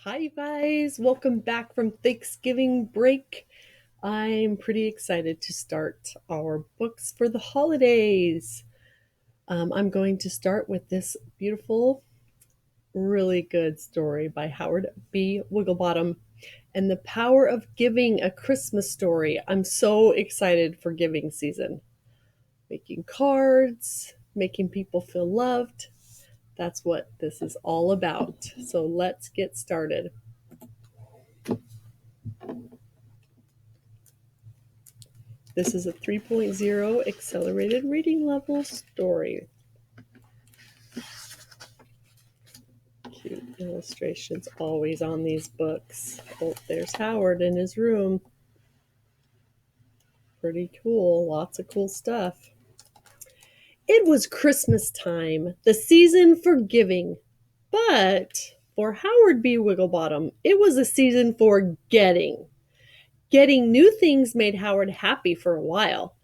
Hi, you guys. Welcome back from Thanksgiving break. I'm pretty excited to start our books for the holidays. I'm going to start with this beautiful, really good story by Howard B. Wigglebottom and the Power of Giving, a Christmas Story. I'm so excited for giving season. Making cards, making people feel loved. That's what this is all about. So let's get started. This is a 3.0 accelerated reading level story. Cute illustrations always on these books. Oh, there's Howard in his room. Pretty cool. Lots of cool stuff. It was Christmas time, the season for giving. But for Howard B. Wigglebottom, it was a season for getting. Getting new things made Howard happy for a while,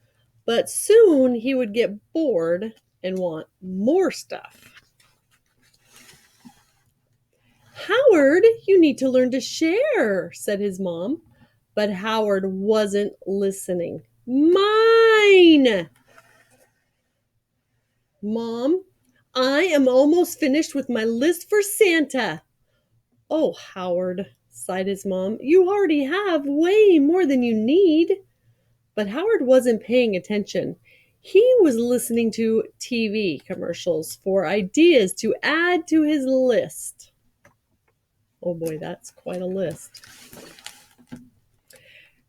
but soon he would get bored and want more stuff. Howard, you need to learn to share, said his mom. But Howard wasn't listening. Mine! Mom, I am almost finished with my list for Santa. Oh, Howard, sighed his mom, you already have way more than you need. But Howard wasn't paying attention. He was listening to TV commercials for ideas to add to his list. Oh boy, that's quite a list.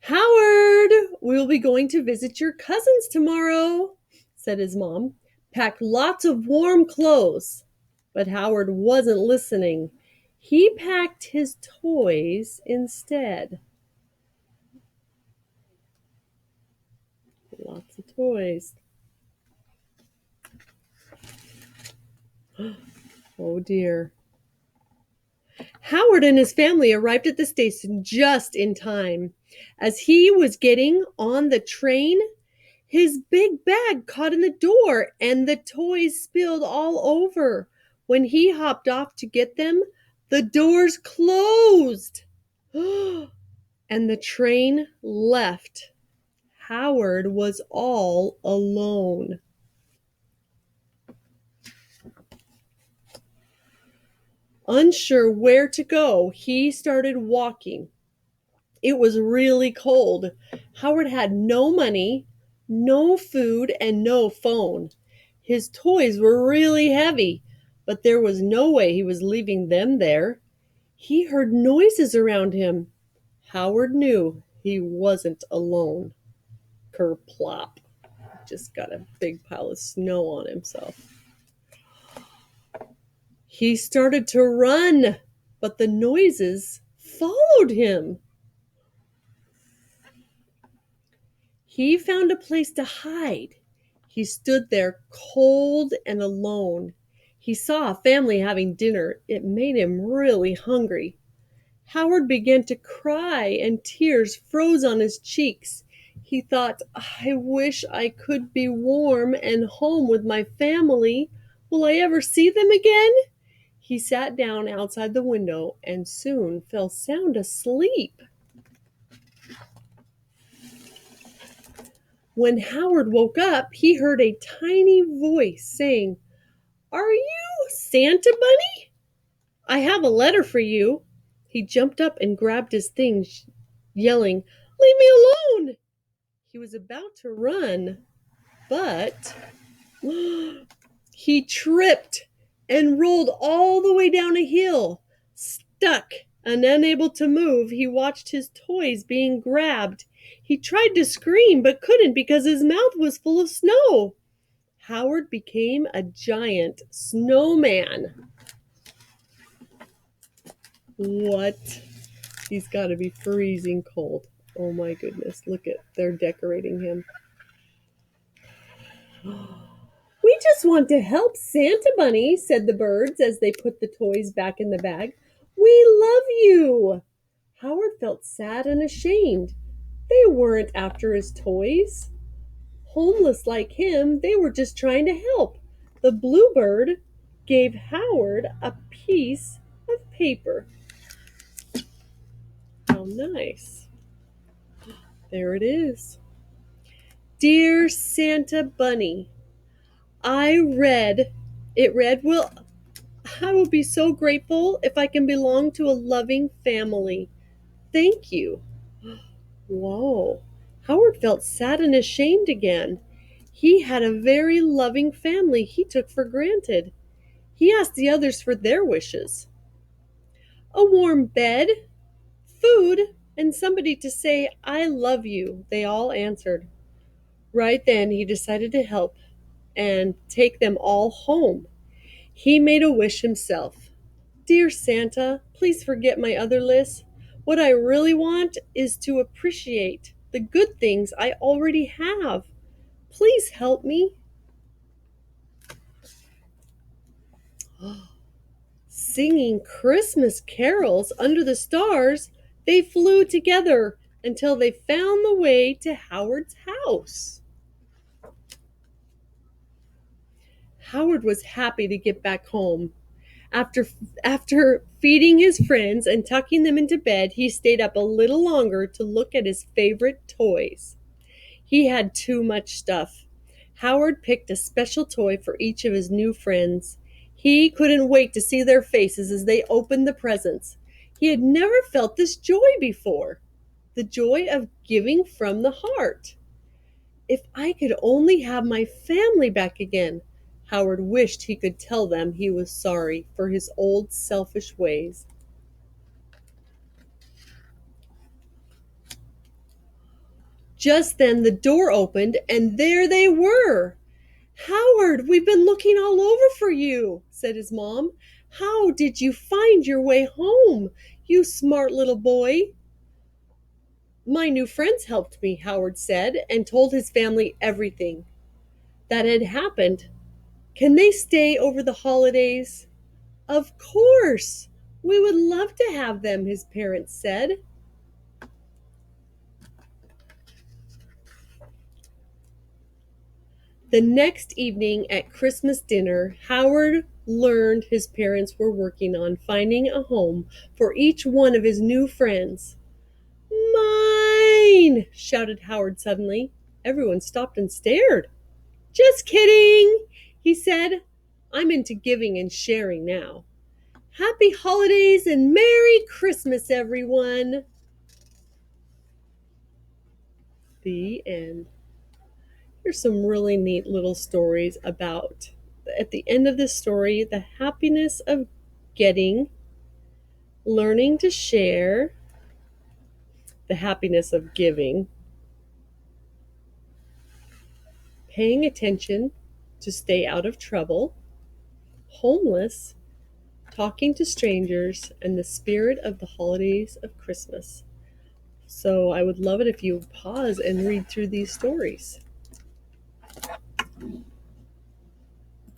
Howard, we'll be going to visit your cousins tomorrow, said his mom. Pack lots of warm clothes. But Howard wasn't listening. He packed his toys instead. Lots of toys. Oh dear. Howard and his family arrived at the station just in time. As he was getting on the train, his big bag caught in the door and the toys spilled all over. When he hopped off to get them, the doors closed. And the train left. Howard was all alone. Unsure where to go, he started walking. It was really cold. Howard had no money, no food, and no phone. His toys were really heavy, but there was no way he was leaving them there. He heard noises around him. Howard knew he wasn't alone. Kerplop. Just got a big pile of snow on himself. He started to run, but the noises followed him. He found a place to hide. He stood there cold and alone. He saw a family having dinner. It made him really hungry. Howard began to cry and tears froze on his cheeks. He thought, I wish I could be warm and home with my family. Will I ever see them again? He sat down outside the window and soon fell sound asleep. When Howard woke up, he heard a tiny voice saying, Are you Santa Bunny? I have a letter for you. He jumped up and grabbed his things, yelling, Leave me alone! He was about to run, but he tripped and rolled all the way down a hill. Stuck and unable to move, he watched his toys being grabbed. He tried to scream but couldn't because his mouth was full of snow. Howard became a giant snowman. What? He's got to be freezing cold. Oh my goodness, look at, they're decorating him. We just want to help Santa Bunny, said the birds as they put the toys back in the bag. We love you. Howard felt sad and ashamed. They weren't after his toys. Homeless like him, they were just trying to help. The bluebird gave Howard a piece of paper. How nice. There it is. Dear Santa Bunny, it read, well, I will be so grateful if I can belong to a loving family. Thank you. Whoa. Howard felt sad and ashamed again. He had a very loving family he took for granted. He asked the others for their wishes. A warm bed, food, and somebody to say, I love you, they all answered. Right then, he decided to help and take them all home. He made a wish himself. Dear Santa, please forget my other list. What I really want is to appreciate the good things I already have. Please help me. Singing Christmas carols under the stars, they flew together until they found the way to Howard's house. Howard was happy to get back home. After, after feeding his friends and tucking them into bed, he stayed up a little longer to look at his favorite toys. He had too much stuff. Howard picked a special toy for each of his new friends. He couldn't wait to see their faces as they opened the presents. He had never felt this joy before, the joy of giving from the heart. If I could only have my family back again, Howard wished he could tell them he was sorry for his old selfish ways. Just then the door opened, and there they were. Howard, we've been looking all over for you, said his mom. How did you find your way home, you smart little boy? My new friends helped me, Howard said, and told his family everything that had happened. Can they stay over the holidays? Of course. We would love to have them, his parents said. The next evening at Christmas dinner, Howard learned his parents were working on finding a home for each one of his new friends. Mine! Shouted Howard suddenly. Everyone stopped and stared. Just kidding, he said. I'm into giving and sharing now. Happy holidays and Merry Christmas, everyone. The end. Here's some really neat little stories about, at the end of this story, the happiness of getting, learning to share, the happiness of giving, paying attention to stay out of trouble, homeless, talking to strangers, and the spirit of the holidays of Christmas. So I would love it if you pause and read through these stories.